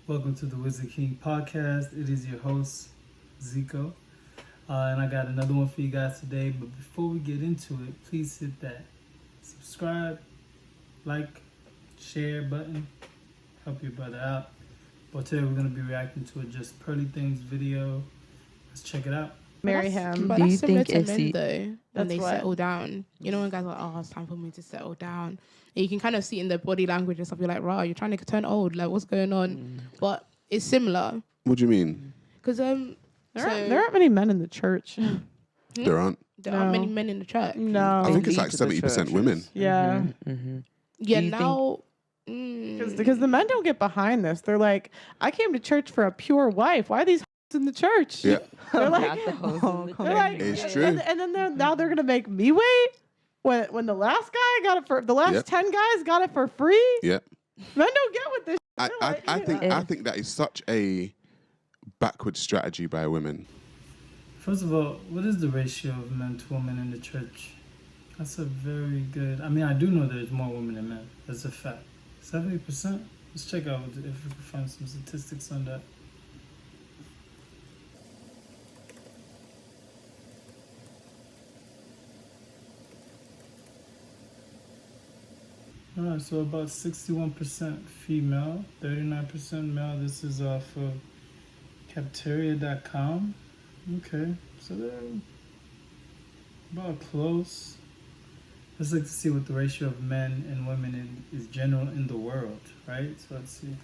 Welcome to the Wizard King podcast. It is your host, Zico. And I got another one for you guys today. But before we get into it, please hit that subscribe, like, share button. Help your brother out. But today we're going to be reacting to a Just Pearly Things video. Let's check it out. Marry him. But that's similar to men though, when they what? settle down. You know when guys are like, oh, it's time for me to settle down. And you can kind of see in their body language and stuff, you're like, rah, you're trying to turn old, like what's going on? But it's similar. What do you mean? Because there aren't many men in the church. There aren't? There aren't many men in the church. No. I think it's like 70% women. Yeah. Yeah, now... Because the men don't get behind this. They're like, I came to church for a pure wife. Why are these in the church? Yeah. They're like, It's true. And then they're going to make me wait when the last guy got it for the last 10 guys got it for free. Yeah. Men don't get with this. I think that is such a backward strategy by women. First of all, what is the ratio of men to women in the church? That's a very good... I mean, I do know there's more women than men. That's a fact. 70%? Let's check out if we can find some statistics on that. Alright, so about 61% female, 39% male. This is off of Capteria.com. Okay, so they're about close. Let's look to see what the ratio of men and women is general in the world, right? So let's see.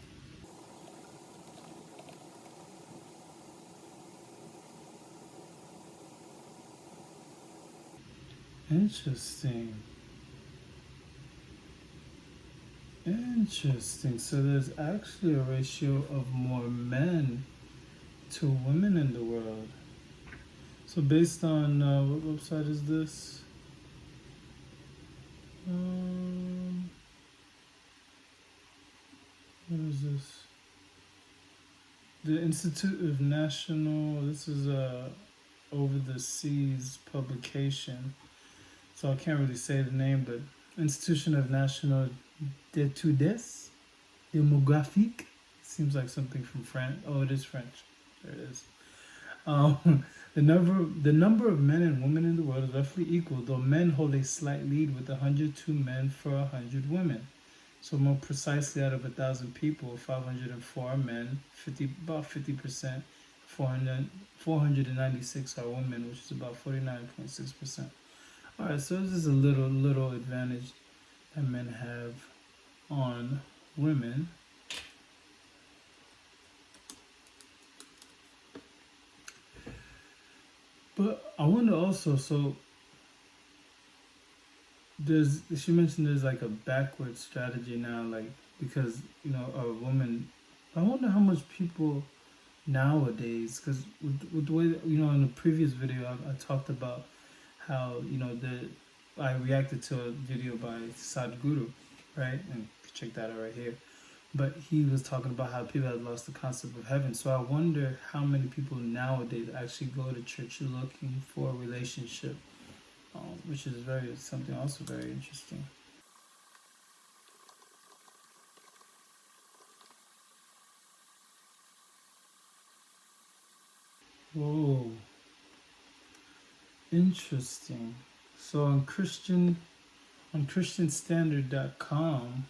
Interesting. So there's actually a ratio of more men to women in the world. So based on what website is this? What is this? The Institute of National. This is a Over the Seas publication. So I can't really say the name, but Institution of National d'Etudes Demographiques. Seems like something from France. Oh, it is French. There it is. The number of men and women in the world is roughly equal, though men hold a slight lead with 102 men for 100 women. So more precisely, out of 1,000 people, 504 are men, about 50%, 496 are women, which is about 49.6%. All right, so this is a little advantage that men have on women. But I wonder also, so she mentioned there's like a backward strategy now, like, because, you know, a woman, I wonder how much people nowadays, because with the way that, you know, in the previous video, I talked about how, you know, I reacted to a video by Sadhguru, right? And check that out right here. But he was talking about how people had lost the concept of heaven. So I wonder how many people nowadays actually go to church looking for a relationship, which is something also very interesting. Whoa. Interesting. So on christianstandard.com,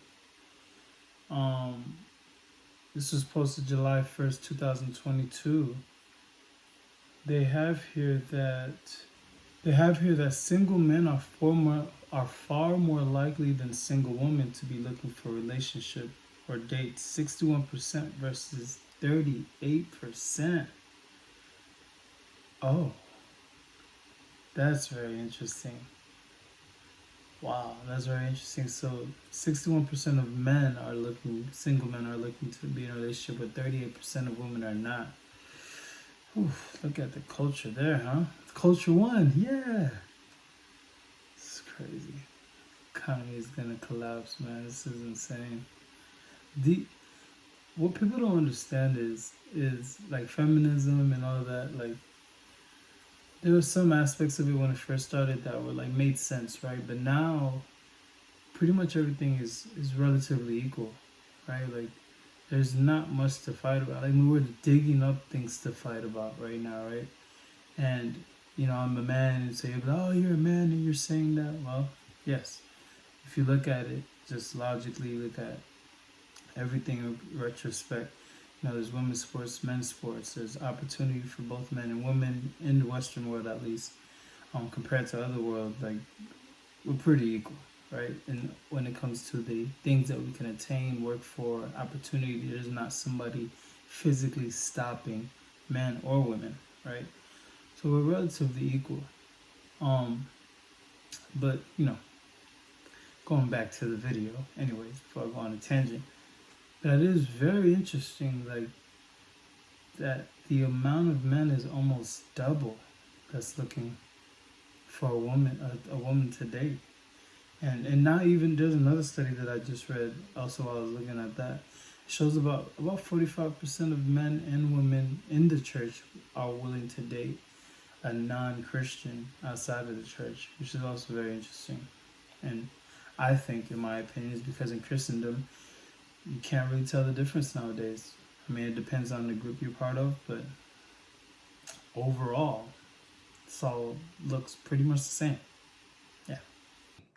this was posted July 1st, 2022. They have here that single men are far more likely than single women to be looking for a relationship or dates. 61% versus 38%. Oh, that's very interesting. Wow, that's very interesting. So 61% of single men are looking to be in a relationship, but 38% of women are not. Oof, look at the culture there, huh? Culture one, yeah. It's crazy. Economy is gonna collapse, man. This is insane. What people don't understand is like feminism and all that, like, there were some aspects of it when it first started that were like made sense, right? But now pretty much everything is relatively equal, right? Like there's not much to fight about. Like, we're digging up things to fight about right now, right? And, you know, I'm a man and say, oh, you're a man and you're saying that. Well, yes. If you look at it, just logically look at everything in retrospect. You know, there's women's sports, men's sports. There's opportunity for both men and women in the Western world, at least. Compared to other worlds, like, we're pretty equal, right? And when it comes to the things that we can attain, work for, opportunity, there's not somebody physically stopping men or women, right? So we're relatively equal. But, you know, going back to the video, anyways, before I go on a tangent, that is very interesting, like, that the amount of men is almost double that's looking for a woman to date. And not even, there's another study that I just read, also while I was looking at that. It shows about 45% of men and women in the church are willing to date a non-Christian outside of the church, which is also very interesting. And I think, in my opinion, is because in Christendom, you can't really tell the difference nowadays. I mean, it depends on the group you're part of, but overall, it all looks pretty much the same. Yeah.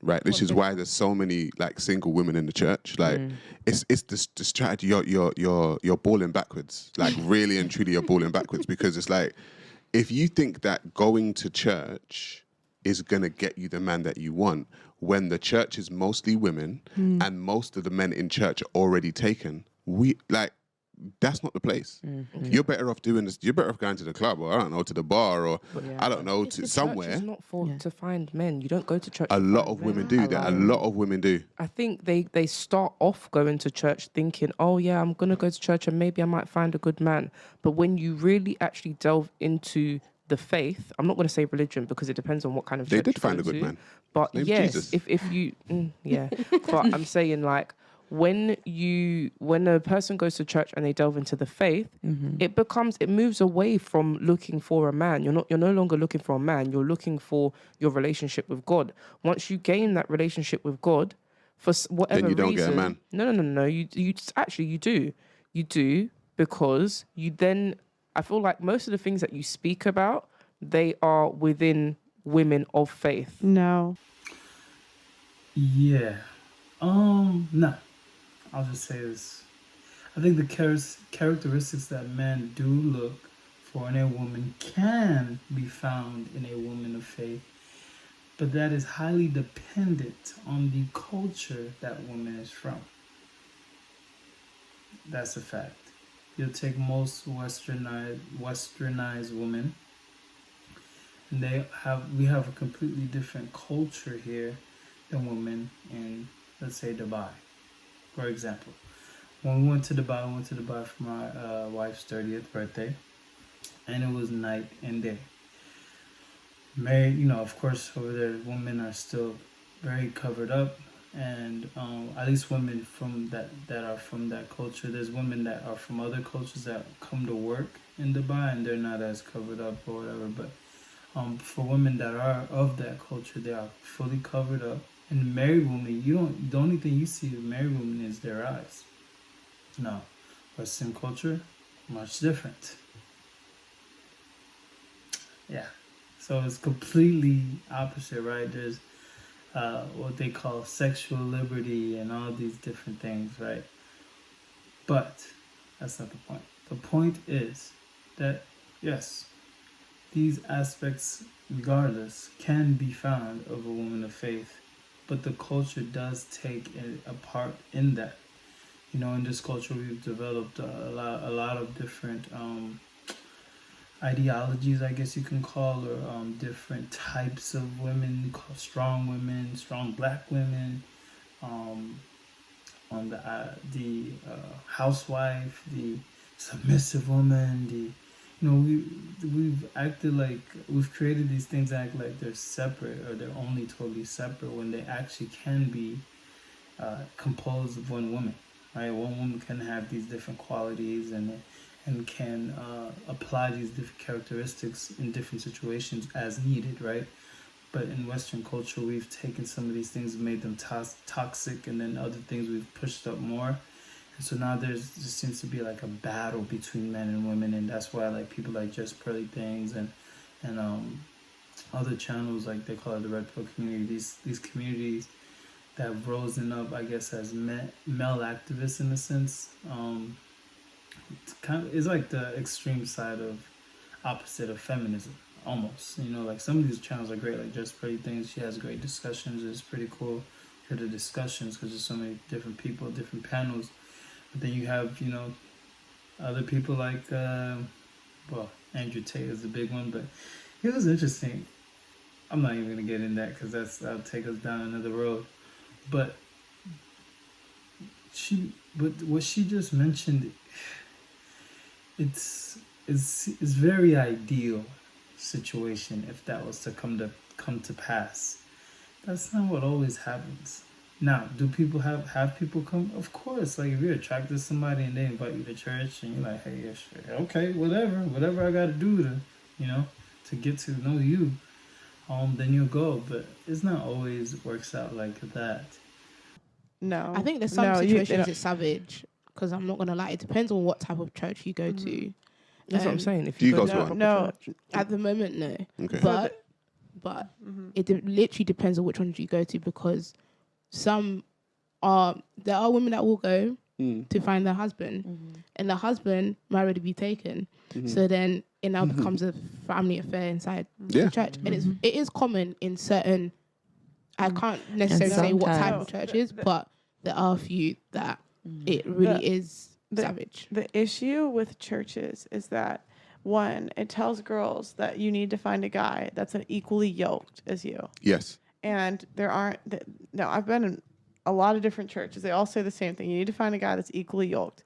Right. This is why there's so many like single women in the church. Like, it's the strategy. You're balling backwards. Like, really and truly, you're balling backwards, because it's like, if you think that going to church is gonna get you the man that you want, when the church is mostly women and most of the men in church are already taken, that's not the place. You're better off doing this. You're better off going to the club, or I don't know, to the bar, or I don't know, to somewhere. Church is not to find men. You don't go to church. A lot of women do that. A lot of women do. I think they start off going to church thinking, oh yeah, I'm gonna go to church and maybe I might find a good man. But when you really actually delve into the faith, I'm not going to say religion because it depends on what kind of church they did you find go a good to. man. But yes, Jesus. if you but I'm saying, like, when a person goes to church and they delve into the faith, it moves away from looking for a man. You're no longer looking for a man. You're looking for your relationship with God. Once you gain that relationship with God, for whatever then you don't reason, get a man. No. You do, because you then. I feel like most of the things that you speak about, they are within women of faith. No. Yeah. No. I'll just say this. I think the characteristics that men do look for in a woman can be found in a woman of faith, but that is highly dependent on the culture that woman is from. That's a fact. You'll take most westernized women, and we have a completely different culture here than women in, let's say, Dubai, for example. When we went to Dubai for my wife's 30th birthday, and it was night and day. Married, of course, over there, women are still very covered up. And at least women that are from that culture. There's women that are from other cultures that come to work in Dubai and they're not as covered up or whatever. But for women that are of that culture, they are fully covered up. And married women, the only thing you see of married women is their eyes. No, Western culture, much different. Yeah, so it's completely opposite, right? There's what they call sexual liberty and all these different things, right? But that's not the point. The point is that, yes, these aspects, regardless, can be found of a woman of faith, but the culture does take a part in that. In this culture, we've developed a lot of different ideologies, I guess you can call, or different types of women, strong black women, on the housewife, the submissive woman, we've acted like we've created these things that act like they're separate or they're only totally separate when they actually can be composed of one woman, right? One woman can have these different qualities and can apply these different characteristics in different situations as needed, right? But in Western culture, we've taken some of these things and made them toxic, and then other things we've pushed up more. And so now just seems to be like a battle between men and women, and that's why like people like Just Pearly Things and other channels, like they call it the Red Pill community. These communities that have risen up, I guess, as male activists in a sense. It's kind of, it's like the extreme side of opposite of feminism, almost. You know, like some of these channels are great, like Just Pretty Things. She has great discussions. It's pretty cool to hear the discussions because there's so many different people, different panels. But then you have, you know, other people like, well, Andrew Tate is the big one, but it was interesting. I'm not even gonna get in that because that'll take us down another road. But what she just mentioned, it's very ideal situation if that was to come to pass. That's not what always happens. Now, do people have people come? Of course. Like if you're attracted to somebody and they invite you to church and you're like, hey, yeah, sure, okay, whatever I gotta do to, you know, to get to know you, then you'll go. But it's not always works out like that. No, I think there's some situations it's savage, because I'm not gonna lie, it depends on what type of church you go to. That's what I'm saying. If Do you go go to to a one? proper church. At the moment, no. Okay. But it literally depends on which ones you go to, because there are women that will go to find their husband, and the husband might already be taken. So then it now becomes a family affair inside the church, and it is common in certain. I can't necessarily say what type of churches, but there are a few that it really is savage. The issue with churches is that, one, it tells girls that you need to find a guy that's an equally yoked as you. Yes. And there aren't. No, I've been in a lot of different churches. They all say the same thing. You need to find a guy that's equally yoked.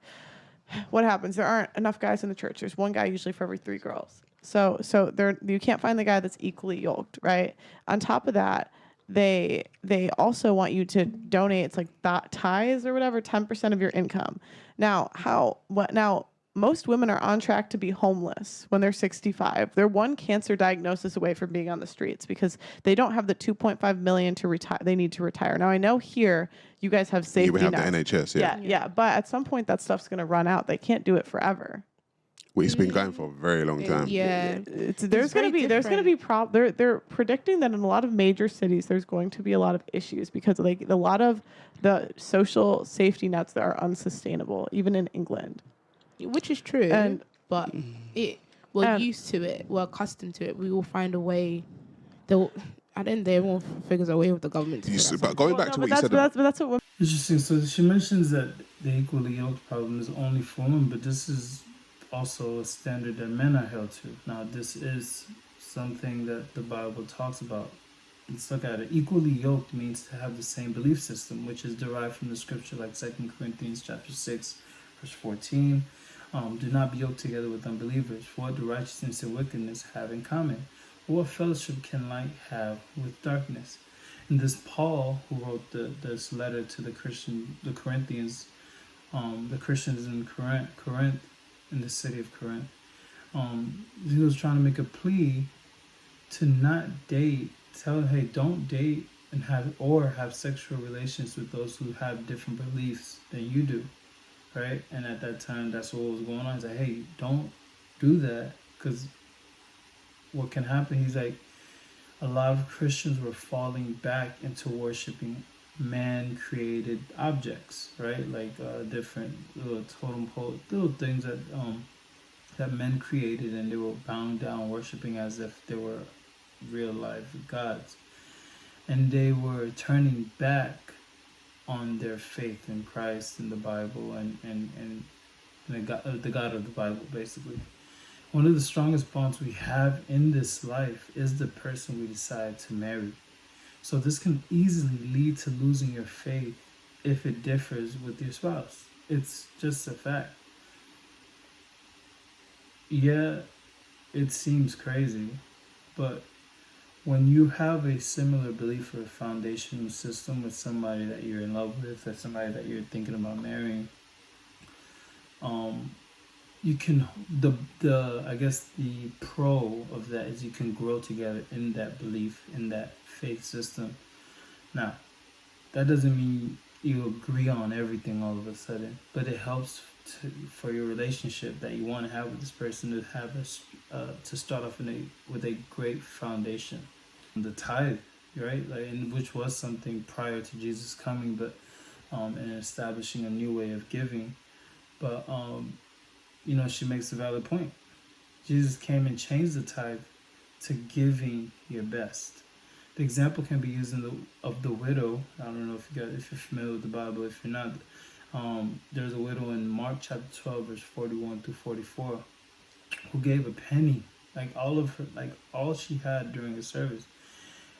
What happens? There aren't enough guys in the church. There's one guy usually for every 3 girls. So you can't find the guy that's equally yoked, right? On top of that, they also want you to donate. It's like tithes or whatever, 10% of your income. Now, most women are on track to be homeless when they're 65. They're one cancer diagnosis away from being on the streets because they don't have the 2.5 million to retire. They need to retire. Now, I know here you guys have safety You have nets. the NHS, yeah. But at some point, that stuff's going to run out. They can't do it forever. Well, it's been going for a very long time. Yeah, There's going to be they're predicting that in a lot of major cities there's going to be a lot of issues because like a lot of the social safety nets that are unsustainable, even in England. which is true. But we're used to it. We're accustomed to it. We will find a way. At the end, everyone figures a way with the government. But going back to what you said, That's what women. Interesting. So she mentions that the equally yoked problem is only for women, but this is also a standard that men are held to. Now, this is something that the Bible talks about. Let's look at it. Equally yoked means to have the same belief system, which is derived from the scripture like 2 Corinthians chapter 6, verse 14. Do not be yoked together with unbelievers. For what do righteousness and wickedness have in common? What fellowship can light have with darkness? And this Paul, who wrote this letter to the Corinthians, the Christians in Corinth, in the city of Corinth, he was trying to make a plea to not date. Tell hey, don't date and have sexual relations with those who have different beliefs than you do, right? And at that time, that's what was going on. He's like, hey, don't do that, because what can happen? He's like, a lot of Christians were falling back into worshiping man-created objects, right? Like different little totem pole, little things that men created, and they were bowing down, worshiping as if they were real life gods, and they were turning back on their faith in Christ and the Bible and the God of the Bible, basically. One of the strongest bonds we have in this life is the person we decide to marry. So this can easily lead to losing your faith if it differs with your spouse. It's just a fact. Yeah, it seems crazy, but when you have a similar belief or foundational system with somebody that you're in love with or somebody that you're thinking about marrying, you can I guess the pro of that is you can grow together in that belief, in that faith system. Now, that doesn't mean you agree on everything all of a sudden, but it helps for your relationship that you want to have with this person to have to start off with a great foundation. The tithe, right? Like, and which was something prior to Jesus coming, but and establishing a new way of giving. But you know, she makes a valid point. Jesus came and changed the tithe to giving your best. The example can be used of the widow. I don't know if you're familiar with the Bible. If you're not, there's a widow in Mark chapter 12, verse 41 through 44, who gave a penny, like all she had during the service.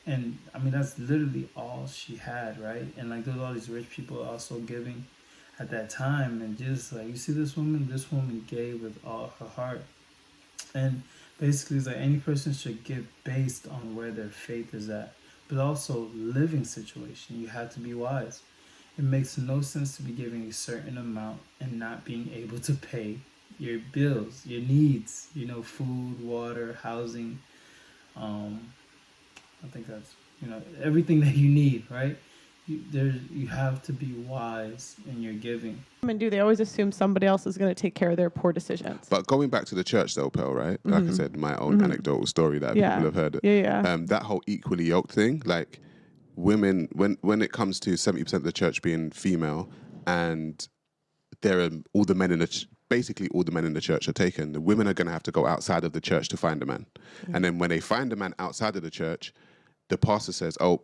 And I mean, that's literally all she had, right? And like, there's all these rich people also giving at that time. And just like, you see this woman gave with all her heart. And basically, it's like any person should give based on where their faith is at, but also living situation. You have to be wise. It makes no sense to be giving a certain amount and not being able to pay your bills, your needs, you know, food, water, housing. I think that's, you know, everything that you need, right? You have to be wise in your giving. Women do. They always assume somebody else is going to take care of their poor decisions. But going back to the church though, Pearl, right? Like I said, my own anecdotal story that people have heard. That whole equally yoked thing, like women, when it comes to 70% of the church being female, and there are all the men in the basically all the men in the church are taken, the women are going to have to go outside of the church to find a man. And then when they find a man outside of the church, the pastor says, oh,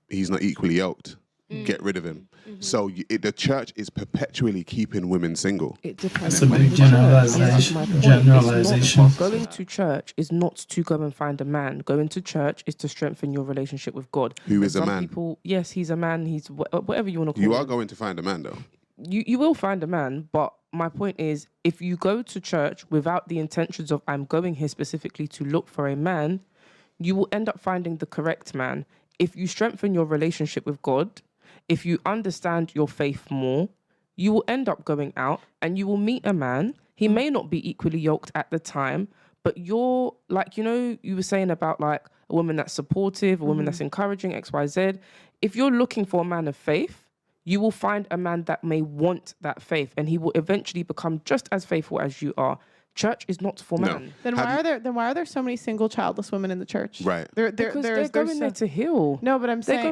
he's not equally yoked. Get rid of him. So the church is perpetually keeping women single. It depends. It's a big generalization. Going to church is not to go and find a man. Going to church is to strengthen your relationship with God. Who is a man? People, yes, he's a man. He's whatever you want to call him. You are going to find a man though. You will find a man, but my point is, if you go to church without the intentions of I'm going here specifically to look for a man, you will end up finding the correct man. If you strengthen your relationship with God, if you understand your faith more, you will end up going out and you will meet a man. He may not be equally yoked at the time, but you're like, you know, you were saying about like a woman that's supportive, a woman that's encouraging, X, Y, Z. If you're looking for a man of faith, you will find a man that may want that faith, and he will eventually become just as faithful as you are. Church is not for men. Then why are there so many single childless women in the church? Right. Because they're going there to heal. No, but I'm saying,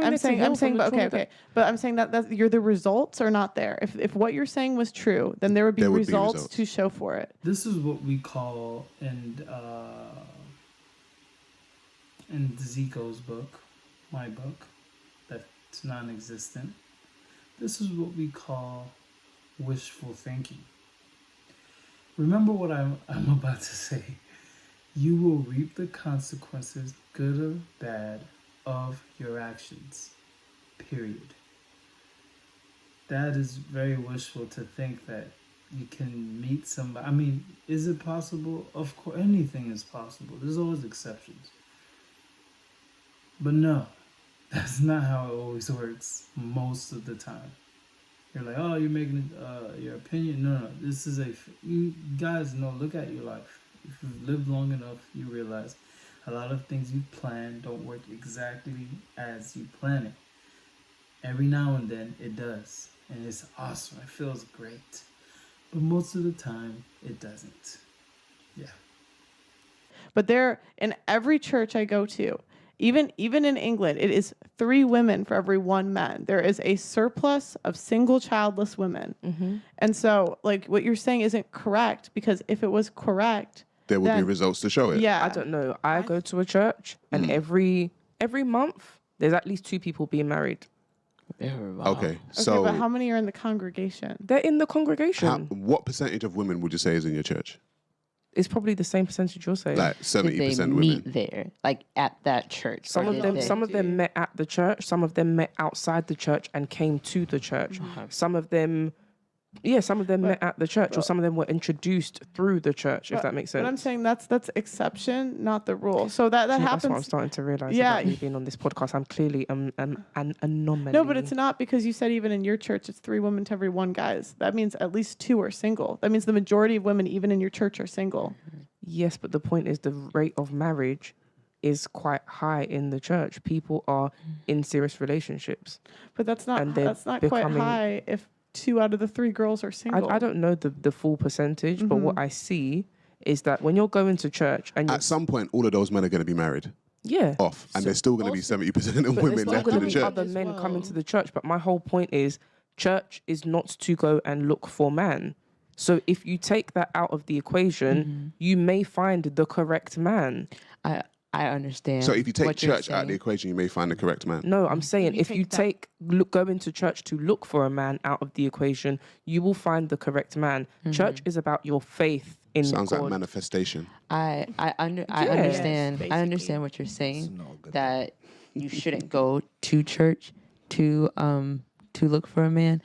but okay. But I'm saying that the results are not there. If what you're saying was true, then there would be results to show for it. This is what we call in Zico's book, my book, that's non-existent. This is what we call wishful thinking. Remember what I'm about to say. You will reap the consequences, good or bad, of your actions. Period. That is very wishful to think that you can meet somebody. I mean, is it possible? Of course, anything is possible. There's always exceptions. But no, that's not how it always works most of the time. You're like, oh, you're making your opinion. No, this is you guys know, look at your life. If you've lived long enough, you realize a lot of things you plan don't work exactly as you plan it. Every now and then it does. And it's awesome. It feels great. But most of the time, it doesn't. Yeah. But in every church I go to, even in England, it is 3 women for every 1 man. There is a surplus of single childless women. And so, like, what you're saying isn't correct, because if it was correct, there would be results to show it. Yeah. I don't know. I go to a church and every month there's at least 2 people being married. Okay, so but how many are in the congregation? They're in the congregation. What percentage of women would you say is in your church? It's probably the same percentage you're saying. Like 70% women. Meet there, like at that church. Some of them met at the church. Some of them met outside the church and came to the church. Some of them met at the church, or some of them were introduced through the church. If that makes sense. But I'm saying that's exception, not the rule. So that happens. That's what I'm starting to realize. About me being on this podcast, I'm clearly an anomaly. No, but it's not, because you said even in your church it's 3 women to every 1 guy. That means at least 2 are single. That means the majority of women, even in your church, are single. Yes, but the point is the rate of marriage is quite high in the church. People are in serious relationships. But that's not And they're quite becoming- high if 2 out of the 3 girls are single. I don't know the full percentage, but what I see is that when you're going to church and At some point, all of those men are going to be married yeah, off, and there's still going to be 70% of but women there's left still in gonna the be church. other as men well. coming to the church. But my whole point is, church is not to go and look for man. So if you take that out of the equation, you may find the correct man. I understand. So if you take what you're church out of the saying. equation, you may find the correct man. No, I'm saying if you take go into church to look for a man out of the equation, you will find the correct man. Church is about your faith in Sounds God. like manifestation. I understand. Yes, I understand what you're saying. That you shouldn't go to church to look for a man.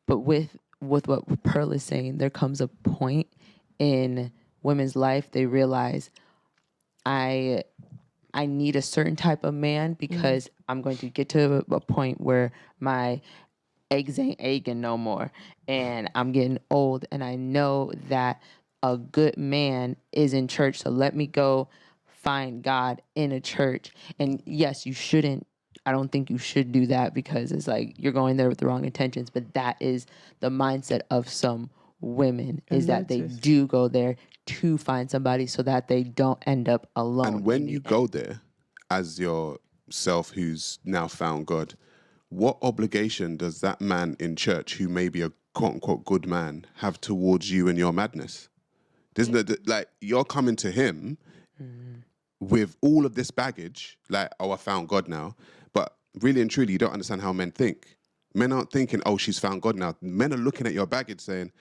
But with what Pearl is saying, there comes a point in women's life they realize I need a certain type of man because I'm going to get to a point where my eggs ain't egging no more and I'm getting old and I know that a good man is in church, so let me go find God in a church. And yes, I don't think you should do that because it's like you're going there with the wrong intentions, but that is the mindset of some women is that they do go there to find somebody so that they don't end up alone. And when you go there as yourself who's now found God, what obligation does that man in church who may be a quote unquote good man have towards you and your madness? Like you're coming to him with all of this baggage, like, oh, I found God now. But really and truly, you don't understand how men think. Men aren't thinking, oh, she's found God now. Men are looking at your baggage saying,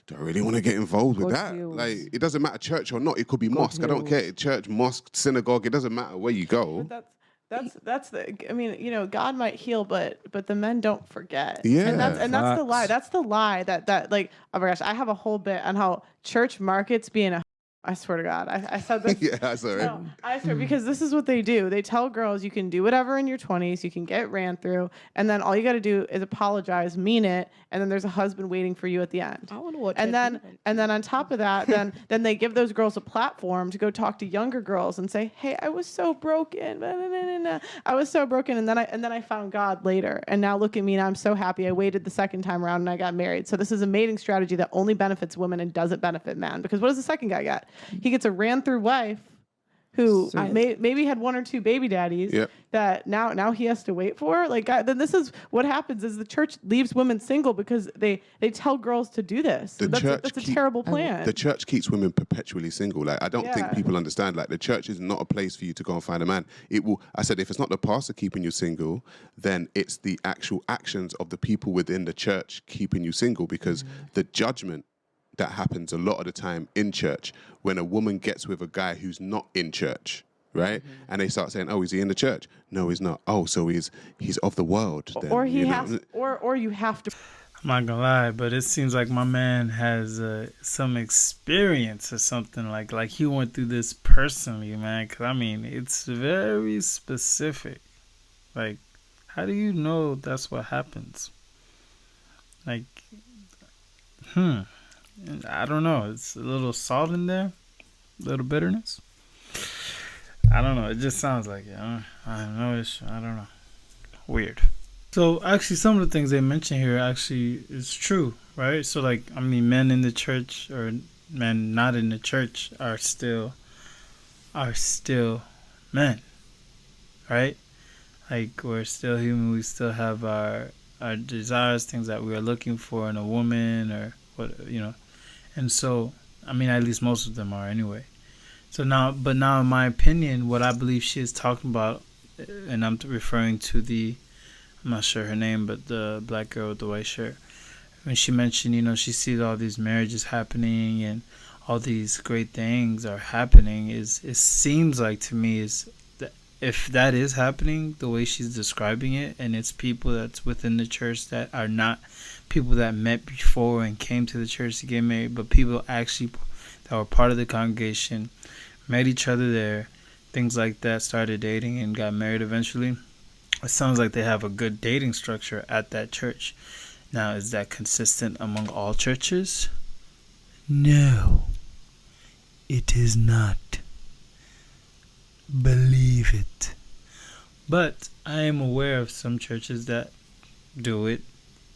do I really want to get involved with that? heals. Like, it doesn't matter church or not. It could be mosque. I don't care. Church, mosque, synagogue. It doesn't matter where you go. But that's the. I mean, God might heal, but the men don't forget. Yeah. and that's the lie. Facts. That's the lie that like, oh my gosh, I have a whole bit on how church markets being a. I swear to God, I said this. Yeah, that's all right. No, I swear, because this is what they do. They tell girls you can do whatever in your 20s, you can get ran through, and then all you got to do is apologize, mean it, and then there's a husband waiting for you at the end. I want to watch. And then on top of that, then they give those girls a platform to go talk to younger girls and say, "Hey, I was so broken. I was so broken, and then I found God later, and now look at me, and I'm so happy. I waited the second time around and I got married." So this is a mating strategy that only benefits women and doesn't benefit men. Because what does the second guy get? He gets a ran through wife who maybe had 1 or 2 baby daddies that now he has to wait for. Like, then this is what happens is the church leaves women single because they tell girls to do this. That's a terrible plan. The church keeps women perpetually single. Like, I don't think people understand. Like, the church is not a place for you to go and find a man. It will. I said, if it's not the pastor keeping you single, then it's the actual actions of the people within the church keeping you single. Because the judgment that happens a lot of the time in church when a woman gets with a guy who's not in church, right? And they start saying, "Oh, is he in the church? No, he's not. Oh, so he's of the world." Then, or he has, or you have to. I'm not gonna lie, but it seems like my man has some experience or something. Like he went through this personally, man. Because I mean, it's very specific. Like, how do you know that's what happens? Like, I don't know. It's a little salt in there, a little bitterness. I don't know. It just sounds like it. I don't know. I don't know. Weird. So actually, some of the things they mention here actually is true, right? So like, I mean, men in the church or men not in the church are still men, right? Like, we're still human. We still have our desires, things that we are looking for in a woman or what, And so, I mean, at least most of them are anyway. So now in my opinion, what I believe she is talking about, and I'm referring to I'm not sure her name, but the black girl with the white shirt. When she mentioned, she sees all these marriages happening and all these great things are happening, it seems like to me is that if that is happening the way she's describing it, and it's people that's within the church that are not people that met before and came to the church to get married, but people actually that were part of the congregation, met each other there, things like that, started dating and got married eventually. It sounds like they have a good dating structure at that church. Now, is that consistent among all churches? No, it is not. believe it. But I am aware of some churches that do it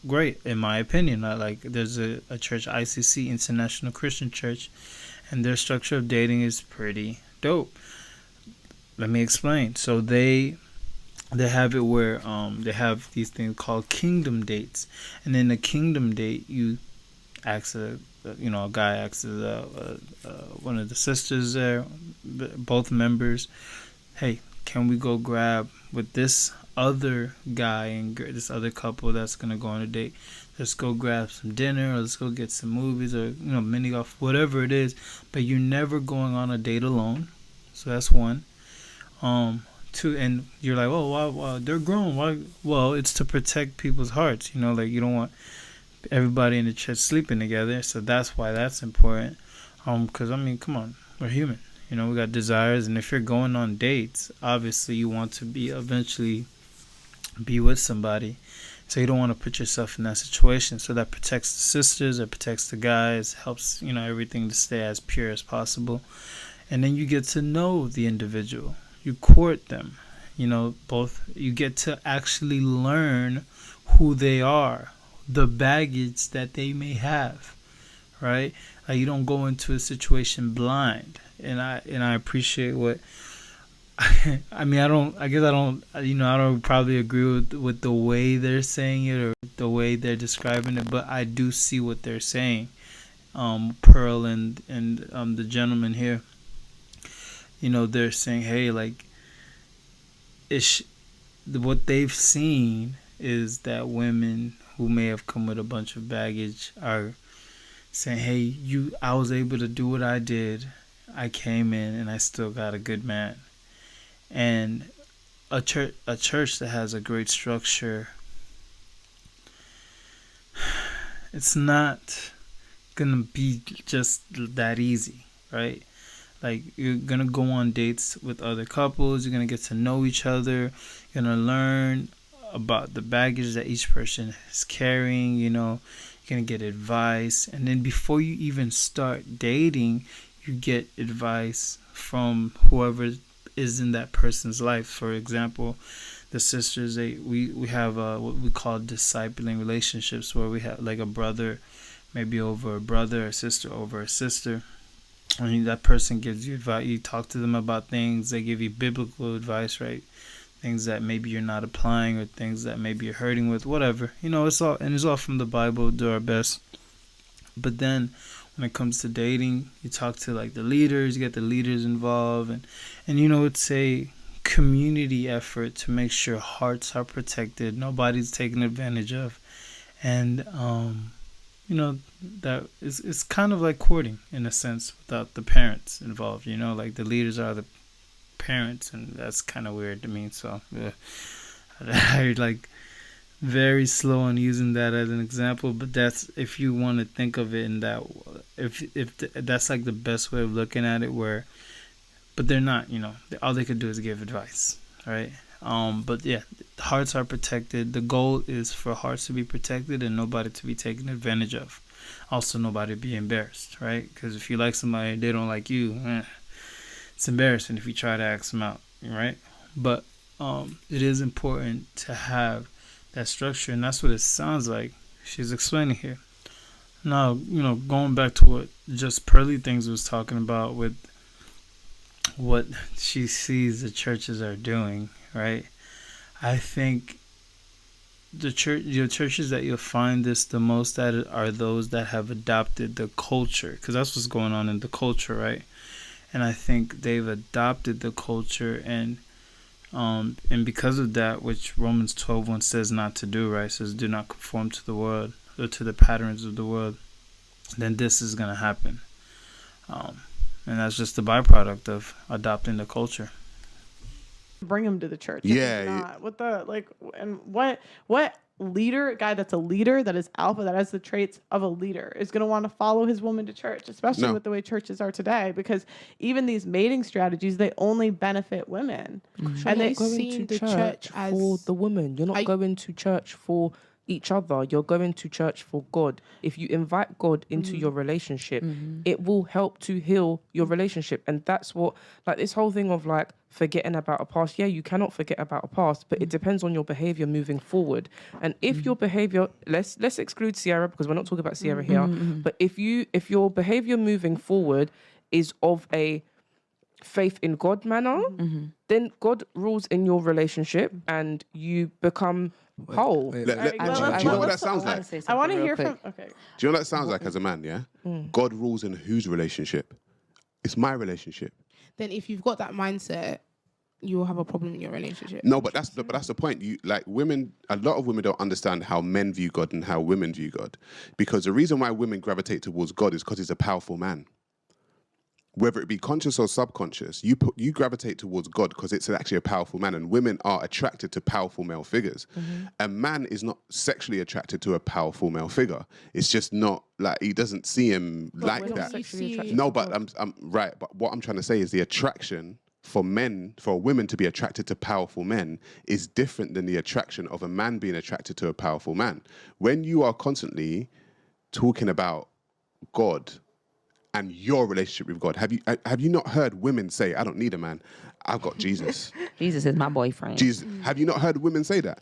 great, in my opinion. There's a church, ICC, International Christian Church, and their structure of dating is pretty dope. Let me explain. So they have it where they have these things called kingdom dates, and in the kingdom date, you ask a guy asks one of the sisters there, both members, hey, can we go grab with this other guy and this other couple that's gonna go on a date? Let's go grab some dinner, or let's go get some movies, or mini golf, whatever it is. But you're never going on a date alone. So that's one. Two, and you're like, oh, why they're grown. Why? Well, it's to protect people's hearts. You don't want everybody in the church sleeping together. So that's why that's important. Because come on, we're human. We got desires, and if you're going on dates, obviously you want to eventually be with somebody. So you don't want to put yourself in that situation. So that protects the sisters, it protects the guys, helps, everything to stay as pure as possible. And then you get to know the individual. You court them. You get to actually learn who they are, the baggage that they may have, right? You don't go into a situation blind. And I appreciate what I don't probably agree with the way they're saying it or the way they're describing it, but I do see what they're saying. Pearl and the gentleman here, they're saying, hey, what they've seen is that women who may have come with a bunch of baggage are saying, hey, I was able to do what I did. I came in and I still got a good man. And a church that has a great structure, it's not gonna be just that easy, right? You're gonna go on dates with other couples, you're gonna get to know each other, you're gonna learn about the baggage that each person is carrying, you're gonna get advice, and then before you even start dating, you get advice from whoever is in that person's life. For example, the sisters, we have what we call discipling relationships, where we have a brother maybe over a brother, a sister over a sister. That person gives you advice. You talk to them about things. They give you biblical advice, right? Things that maybe you're not applying, or things that maybe you're hurting with, whatever. It's all from the Bible. Do our best. But then when it comes to dating, you talk to the leaders, you get the leaders involved, and it's a community effort to make sure hearts are protected, nobody's taken advantage of, and that it's kind of like courting in a sense without the parents involved. The leaders are the parents, and that's kind of weird to me. So I very slow on using that as an example, but that's if you want to think of it in that, if that's the best way of looking at it, but they're not, all they could do is give advice, right? But yeah, hearts are protected. The goal is for hearts to be protected and nobody to be taken advantage of. Also, nobody be embarrassed, right? Because if you like somebody, they don't like you, it's embarrassing if you try to ask them out, right? But it is important to have that structure, and that's what it sounds like she's explaining here. Now, going back to what just Pearly Things was talking about with what she sees the churches are doing, right? I think the churches that you'll find this the most at are those that have adopted the culture, because that's what's going on in the culture, right? And I think they've adopted the culture, and because of that, which Romans 12:1 says not to do, right? It says, do not conform to the world or to the patterns of the world. Then this is going to happen. And that's just the byproduct of adopting the culture. Bring them to the church. Yeah. What leader, guy that's a leader, that is alpha, that has the traits of a leader, is going to want to follow his woman to church, especially with the way churches are today, because even these mating strategies, they only benefit women. And they're going to church for the woman. You're not going to church for each other, you're going to church for God. If you invite God into your relationship, it will help to heal your relationship. And that's what, like, this whole thing of like forgetting about a past. Yeah, you cannot forget about a past, but it depends on your behavior moving forward. And if your behavior, let's exclude Sierra, because we're not talking about Sierra here, but if your behavior moving forward is of a faith in God manner, then God rules in your relationship and you become whole. Do you know what that sounds like? I want to hear from. Okay. Do you know what that sounds like as a man? Yeah, God rules in whose relationship? It's my relationship. Then if you've got that mindset, you will have a problem in your relationship. No, but that's the point. You like women. A lot of women don't understand how men view God and how women view God, because the reason why women gravitate towards God is because he's a powerful man. Whether it be conscious or subconscious, you gravitate towards God because it's actually a powerful man, and women are attracted to powerful male figures. A man is not sexually attracted to a powerful male figure. It's just not like he doesn't see him like that. No, but I'm right. But what I'm trying to say is the attraction for women to be attracted to powerful men is different than the attraction of a man being attracted to a powerful man. When you are constantly talking about God and your relationship with God, have you not heard women say, "I don't need a man, I've got Jesus"? Jesus is my boyfriend. Jesus, have you not heard women say that?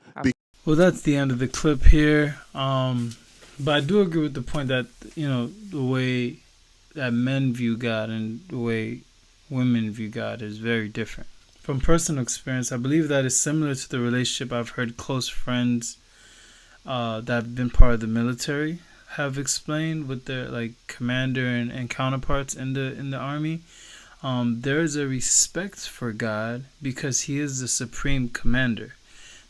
Well, that's the end of the clip here. But I do agree with the point that, the way that men view God and the way women view God is very different. From personal experience, I believe that is similar to the relationship I've heard close friends that have been part of the military have explained with their commander and counterparts in the army. There is a respect for God because he is the supreme commander.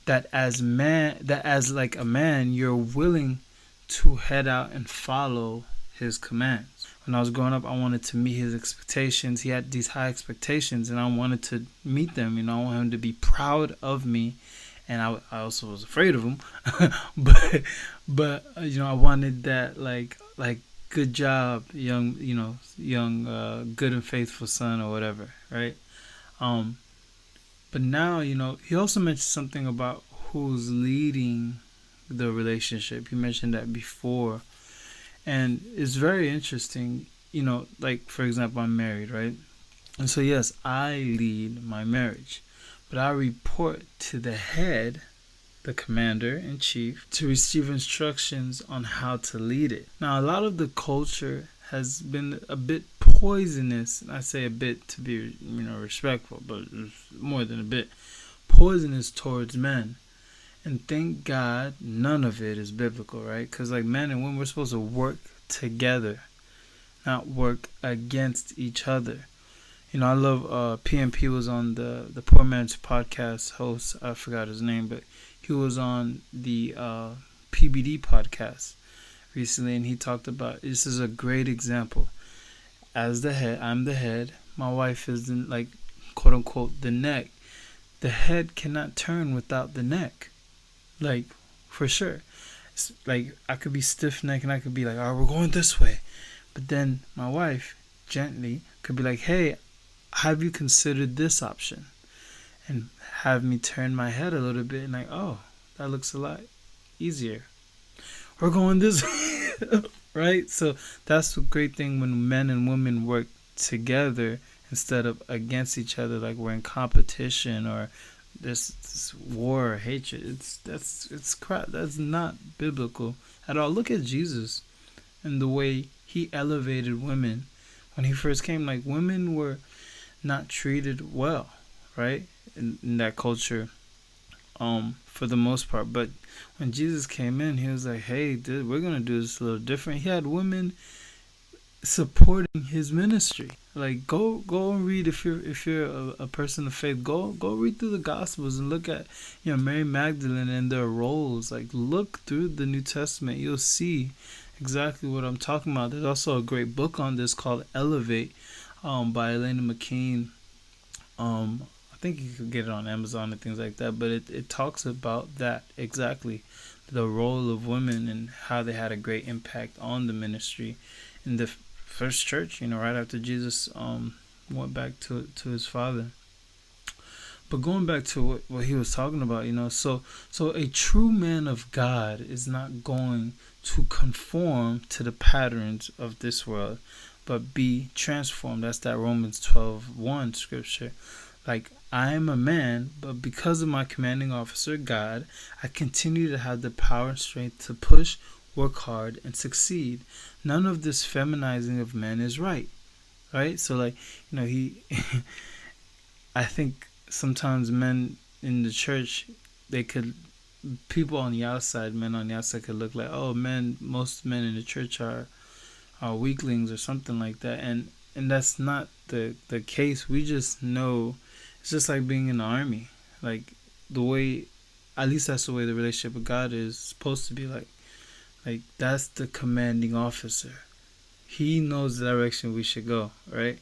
That as a man, you're willing to head out and follow his commands. When I was growing up, I wanted to meet his expectations. He had these high expectations, and I wanted to meet them. I want him to be proud of me, and I also was afraid of him. but I wanted that like good job, young good and faithful son or whatever, right? But now he also mentioned something about who's leading the relationship. He mentioned that before. And it's very interesting, for example, I'm married, right? And so, yes, I lead my marriage, but I report to the head, the commander-in-chief, to receive instructions on how to lead it. Now, a lot of the culture has been a bit poisonous, and I say a bit to be, respectful, but it's more than a bit, poisonous towards men. And thank God none of it is biblical, right? Because men and women, we're supposed to work together, not work against each other. I love PMP was on the Poor Man's Podcast host. I forgot his name, but he was on the PBD podcast recently, and he talked about, this is a great example. As the head, I'm the head. My wife is quote unquote the neck. The head cannot turn without the neck. For sure. It's I could be stiff-necked and I could be all right, we're going this way. But then my wife gently could be hey, have you considered this option? And have me turn my head a little bit and oh, that looks a lot easier. We're going this way. Right? So that's the great thing when men and women work together instead of against each other, we're in competition or this war or hatred. It's crap. That's not biblical at all. Look at Jesus and the way he elevated women when he first came. Women were not treated well, right, in that culture, for the most part. But when Jesus came in, he was hey, dude, we're gonna do this a little different. He had women supporting his ministry. Go and read, if you're a person of faith, go read through the Gospels and look at Mary Magdalene and their roles. Look through the New Testament, you'll see exactly what I'm talking about. There's also a great book on this called Elevate, by Elena McKean. I think you could get it on Amazon and things like that, but it talks about that exactly, the role of women and how they had a great impact on the ministry in the first church, right after Jesus went back to his Father. But going back to what he was talking about, so a true man of God is not going to conform to the patterns of this world, but be transformed. That's that Romans 12:1 scripture. Like, I am a man, but because of my commanding officer, God, I continue to have the power and strength to push, work hard, and succeed. None of this feminizing of men is right. Right? So, like, he... I think sometimes men in the church, people on the outside, men on the outside could look like, oh, most men in the church are weaklings or something like that. And that's not the case. We just know... It's just like being in the army. Like, the way, at least that's the way the relationship with God is supposed to be like. Like, that's the commanding officer. He knows the direction we should go, right?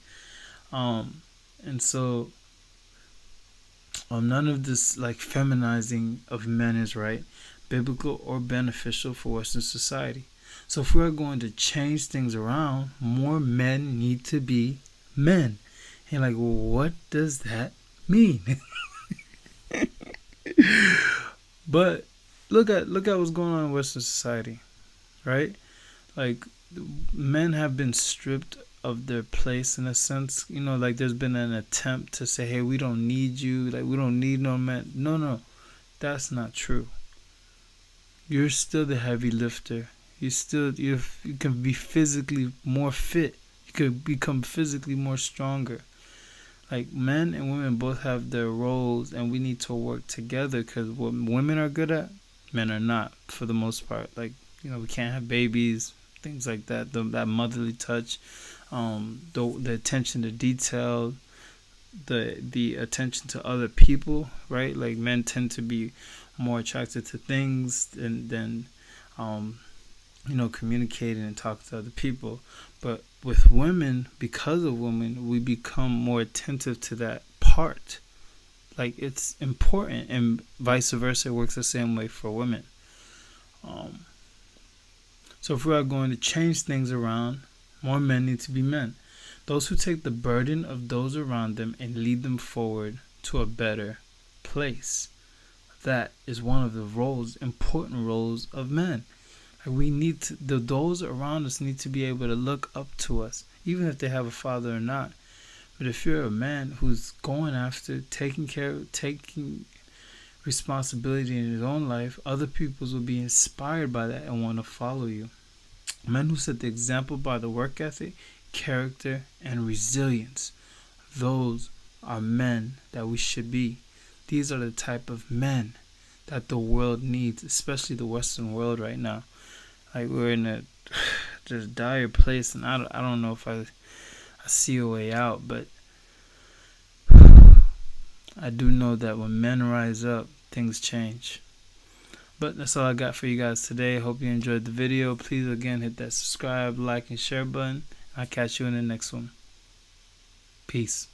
And so, none of this, like, feminizing of men is right, biblical, or beneficial for Western society. So if we are going to change things around, more men need to be men. And like, well, what does that mean? But look at what's going on in Western society, right? Like, men have been stripped of their place in a sense. Like, there's been an attempt to say, hey, we don't need you, like, we don't need no men. No, that's not true. You're still the heavy lifter. You can be physically more fit. You could become physically more stronger. Like, men and women both have their roles, and we need to work together, because what women are good at, men are not, for the most part. Like, we can't have babies, things like that. That motherly touch, the attention to detail, the attention to other people, right? Like, men tend to be more attracted to things than communicating and talking to other people. But with women, because of women, we become more attentive to that part. Like, it's important, and vice versa. It works the same way for women. So if we are going to change things around, more men need to be men. Those who take the burden of those around them and lead them forward to a better place. That is one of the important roles of men. We need to, those around us need to be able to look up to us, even if they have a father or not. But if you're a man who's going after taking responsibility in his own life, other people will be inspired by that and want to follow you. Men who set the example by the work ethic, character, and resilience. Those are men that we should be. These are the type of men that the world needs, especially the Western world right now. Like, we're in a just dire place, and I don't know if I see a way out, but I do know that when men rise up, things change. But that's all I got for you guys today. Hope you enjoyed the video. Please, again, hit that subscribe, like, and share button. I'll catch you in the next one. Peace.